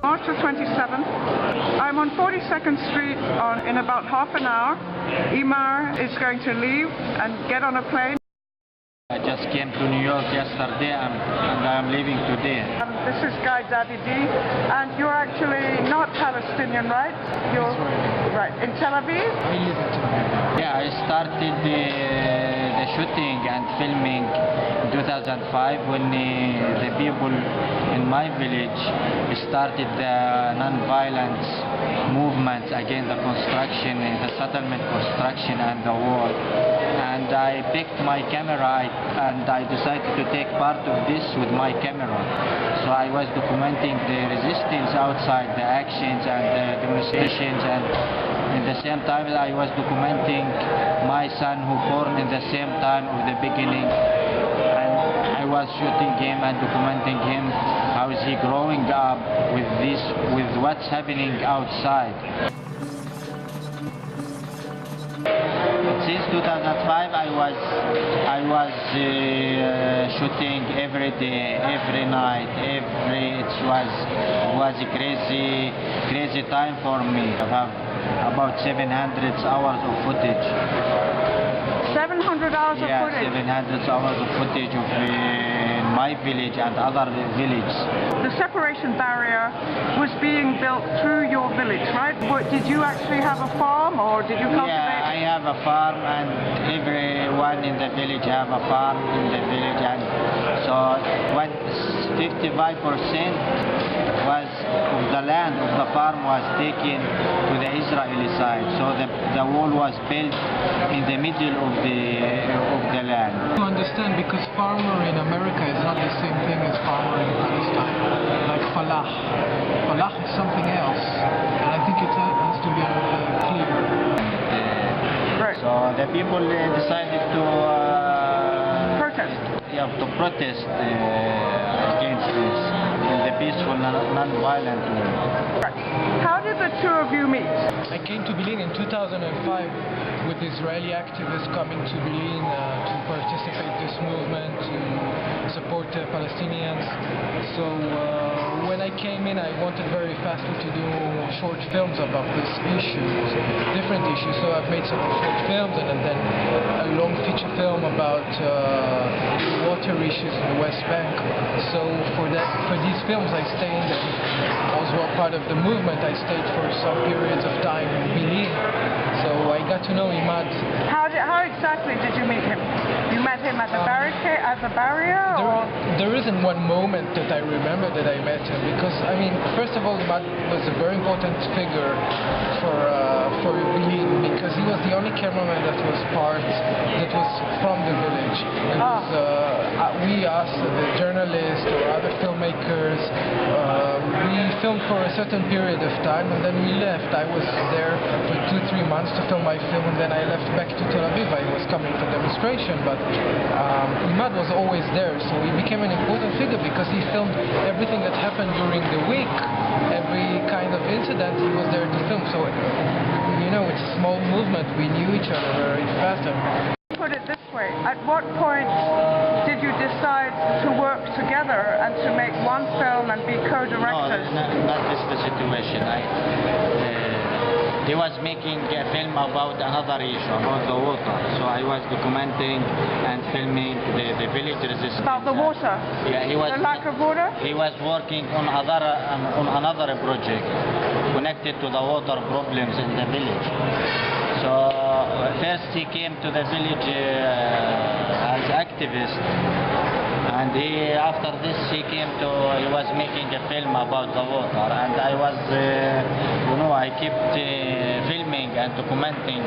March the 27th. I'm on 42nd Street in about half an hour. Emad is going to leave and get on a plane. I just came to New York yesterday and I'm leaving today. This is Guy Davidi, and you're actually not Palestinian, right? You're right in Tel Aviv? I live in Tel Aviv. Yeah, I started the shooting and filming in 2005 when the people in my village started the non-violence movements against the construction, the settlement construction and the war. And I picked my camera and I decided to take part of this with my camera. So I was documenting the resistance outside, the actions and the demonstrations, and at the same time I was documenting my son who born in the same time of the beginning. And I was shooting him and documenting him, how is he growing up with what's happening outside. Since 2005, I was shooting every day, every night, it was a crazy time for me. I have about 700 hours of footage. 700 hours of footage? Yeah, 700 hours of footage of my village and other villages. The separation barrier was being built through your village, right? Did you actually have a farm or did you cultivate? Yeah, I have a farm and everyone in the village have a farm in the village, and so 55% was of the land of the farm was taken to the Israeli side. So the wall was built in the middle of the land. To understand, because farmer in America is not the same thing as farmer in Palestine. Like falah. Falah is something else, and I think it has to be clear. Right. So the people decided to protest. Yeah, to protest against this in the peaceful, non-violent way. Right. How did the two of you meet? I came to Bil'in in 2005 with Israeli activists coming to Bil'in to participate in this movement, to support Palestinians. So when I came in, I wanted very fastly to do short films about these issues, different issues. So I've made some short films and then a long feature film about water issues in the West Bank. So for these films, I stayed and was part of the movement. I stayed for some periods of time in Bil'in. So I got to know Emad. How exactly did you meet him? You met him at the barricade, at the barrier? There isn't one moment that I remember that I met him, because I mean, first of all, Emad was a very important figure for Bil'in, because he was the only cameraman that was from the village. It was, us, the journalists or other filmmakers, we filmed for a certain period of time and then we left. I was there for 2-3 months to film my film, and then I left back to Tel Aviv. I was coming for demonstration, but Emad was always there, so he became an important figure because he filmed everything that happened during the week. Every kind of incident he was there to film. So, you know, it's a small movement. We knew each other very fast. Put it this way, at what point did you decide to work together and to make one film and be co-directors? No, not this the situation. He was making a film about another issue, about the water. So I was documenting and filming the village resistance. About the water? Yeah, he was. The lack of water? He was working on another project connected to the water problems in the village. So first he came to the village as activist, and after this he was making a film about the water, and I was, I kept filming and documenting.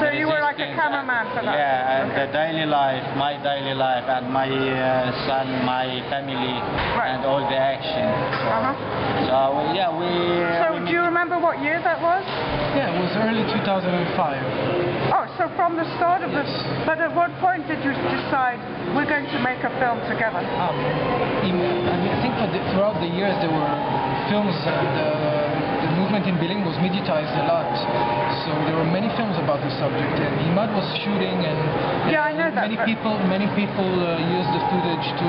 So you were like a cameraman for that? Yeah, and the daily life, my daily life, and my son, my family, right. And all the action. So yeah, So do you remember what year that was? Yeah, it was early 2005. Oh, so from the start of this. But at what point did you decide we're going to make a film together? I think throughout the years there were films and the movement movement in Bil'in was mediatized a lot, so there were many films about the subject, and Emad was shooting, and yeah, I know that, many people used the footage to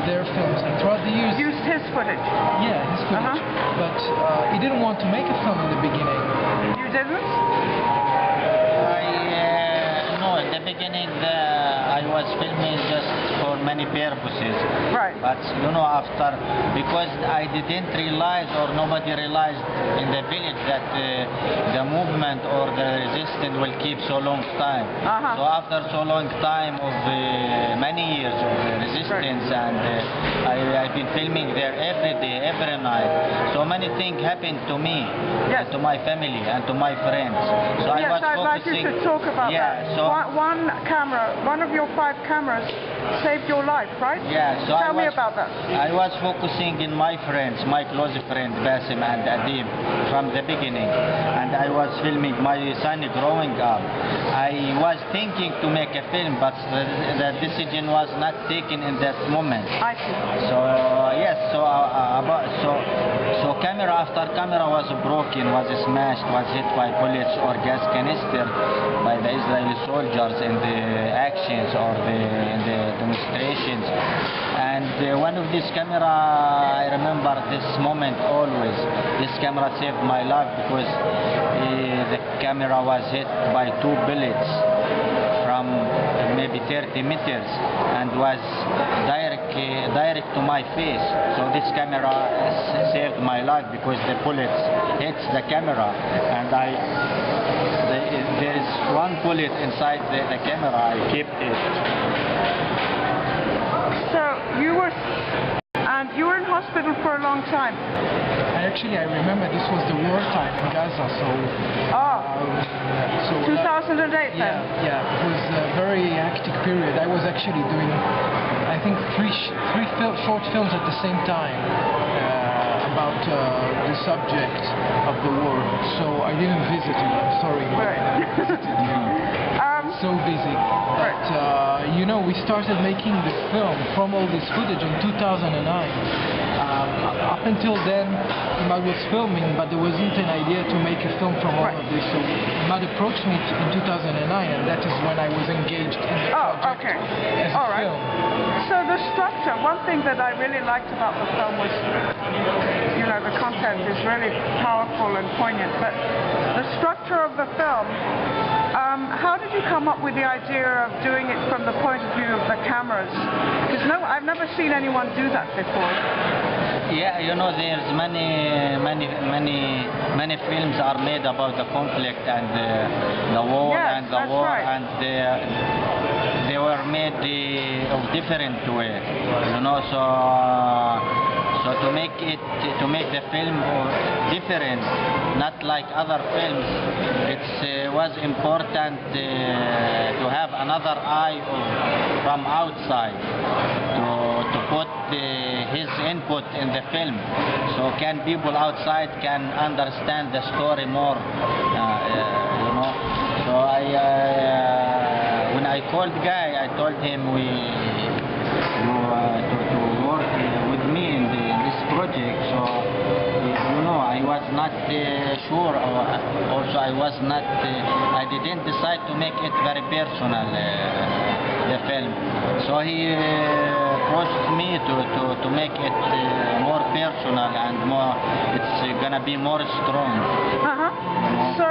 their films, and throughout the years... Used his footage? Yeah, his footage. But he didn't want to make a film in the beginning. You didn't? No, in the beginning I was filming just for many purposes. Right. But you know, after, because I didn't realize, or nobody realized in the village, that the movement or the resistance will keep so long time. So after so long time of many years of resistance, and I've been filming there every day, every night. So many things happened to me, and to my family, and to my friends. So I was I'd like you to talk about that. So one camera, one of your 5 cameras saved your life, right? Yeah, so Tell me about that. I was focusing in my friends, my close friends, Basim and Adib, from the beginning. And I was filming my son growing up. I was thinking to make a film, but the decision was not taken in that moment. I see. So, yes, so camera after camera was broken, was smashed, was hit by bullets or gas canister by the Israeli soldiers in the actions or in the demonstrations. And one of these camera, I remember this moment always. This camera saved my life because the camera was hit by 2 bullets from maybe 30 meters and was direct to my face. So this camera saved my life because the bullets hits the camera, and there is 1 bullet inside the camera. I kept it. So you were in hospital for a long time. I remember this was the war time in Gaza, so... 2008 then? Yeah, it was a very hectic period. I was actually doing, I think, three short films at the same time about the subject of the war. So I didn't visit you, I'm sorry. Right. I visited you. So busy. But, you know, we started making the film from all this footage in 2009. Up until then, Emad was filming, but there wasn't an idea to make a film from all of this. So Emad approached me in 2009, and that is when I was engaged in the project as a film. So the structure, one thing that I really liked about the film was, you know, the content is really powerful and poignant, but the structure of the film, how did you come up with the idea of doing it from the point of view of the cameras? Because I've never seen anyone do that before. Yeah, you know, there's many films are made about the conflict and the war, and they were made of different way, you know. So to make the film different, not like other films, it was important to have another eye from outside to put his input in the film, so can people outside can understand the story more, you know. So when I called Guy, I told him to work with me in this project. So you know, I was not sure. Also, I didn't decide to make it very personal, the film. So he approached me to make it more personal and more. It's gonna be more strong. So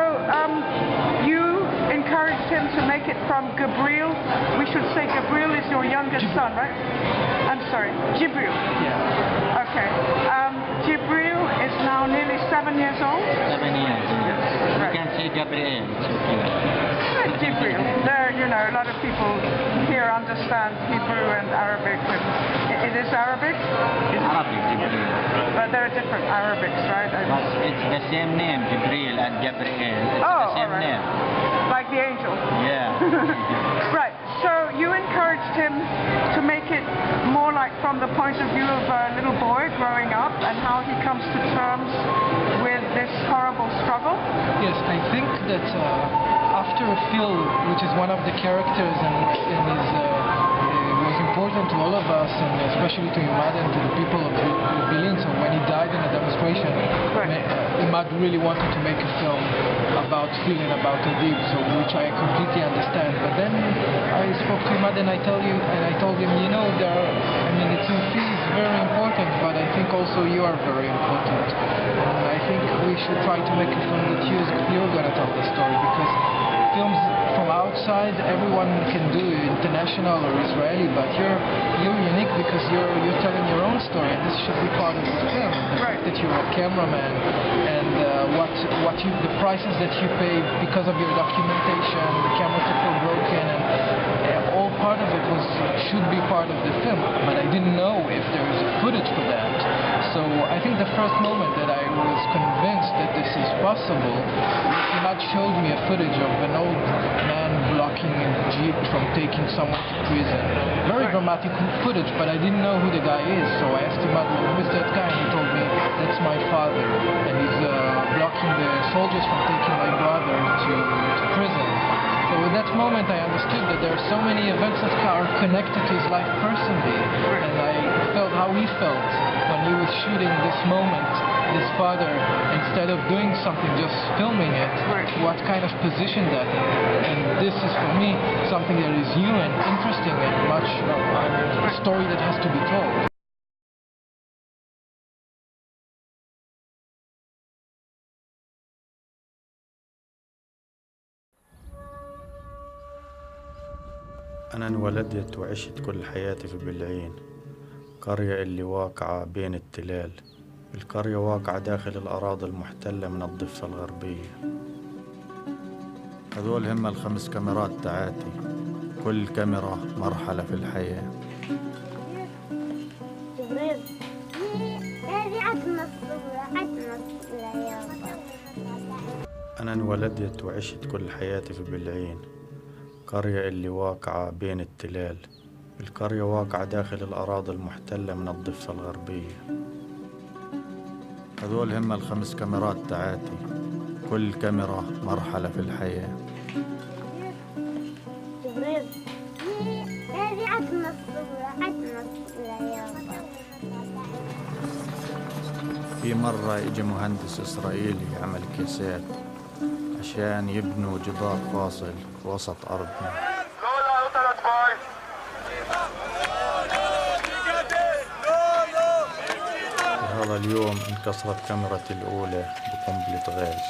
you encouraged him to make it from Gibreel. We should say Gibreel is your youngest son, right? I'm sorry, Gibreel. Yeah. Okay. Gibreel is now nearly 7 years old. 7 years. Yes. You can say Gibreel. Gibreel. There, you know, a lot of people here understand Hebrew and Arabic. It is Arabic? It's Arabic, Gibreel. But there are different Arabics, right? But it's the same name, Gibreel and Gibreel. It's the same name. Like the angel. Yeah. Right. So you encouraged him to make it more like from the point of view of a little boy growing up and how he comes to terms with this horrible struggle? Yes, I think that after Phil, which is one of the characters and was important to all of us, and especially to Emad and to the people of Bil'in. So when he died in a demonstration, Emad really wanted to make a film about feeling about Adib, so which I completely understand. But then I spoke to Emad and I told him, you know, Tzufi is very important, but I think also you are very important. And I think we should try to make a film that you're going to tell the story, because films from outside everyone can do, international or Israeli, but you're unique because you're telling your own story, and this should be part of the film. The fact that you're a cameraman, and the prices that you pay because of your documentation, the cameras that were broken, and all part of it should be part of the film. But I didn't know if there is footage for that. So I think the first moment that I was convinced that this is possible, Emad showed me a footage of an old man blocking a jeep from taking someone to prison. Very dramatic footage, but I didn't know who the guy is. So I asked Emad, well, who is that guy? And he told me, that's my father, and he's blocking the soldiers from taking my brother to prison. So at that moment I understood that there are so many events that are connected to his life personally, and I felt how he felt when he was shooting this moment, his father, instead of doing something, just filming it, what kind of position that in. And this is for me something that is new and interesting and much a story that has to be told. أنا انولدت وعشت كل حياتي في بلعين، قرية اللي واقعة بين التلال. القرية واقعة داخل الأراضي المحتلة من الضفة الغربية. هذول هم ال5 كاميرات تاعتي، كل كاميرا مرحلة في الحياة. جبريل هذه عتمة يابا. أنا انولدت وعشت كل حياتي في بلعين، قرية اللي واقعة بين التلال. القرية واقعة داخل الأراضي المحتلة من الضفة الغربية. هذول هم ال5 كاميرات تاعتي، كل كاميرا مرحلة في الحياة. جبريل هذه عتمة يابا. في مرة اجى مهندس إسرائيلي يعمل كيسات عشان يبنوا جدار فاصل وسط أرضنا. هذا اليوم انكسرت كاميرتي الأولى بقنبلة غاز.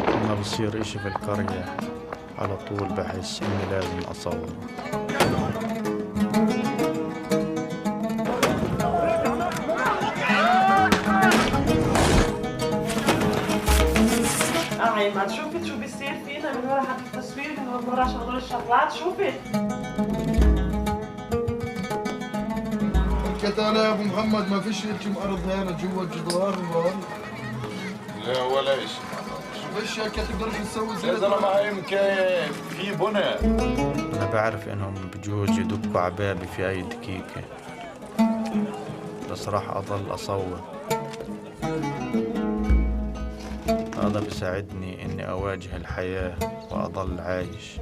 لما بصير إشي في القرية على طول بحس إني لازم أصور. ما شوفت شو بيصير فينا من ورا هذا التصوير، من ورا هدول الشغلات. شوفت الكتالة يا ابو محمد، ما فيش هيك مأرض هنا جوا الجدار هون؟ لا ولا شيء. شو فيش هيك تقدرش تسوي زي يا زلمة يمكن في بنى. أنا بعرف إنهم بجوز يدقوا عبابي في أي دقيقة، بس راح أضل أصور. هذا بيساعدني إني أواجه الحياة وأضل عايش.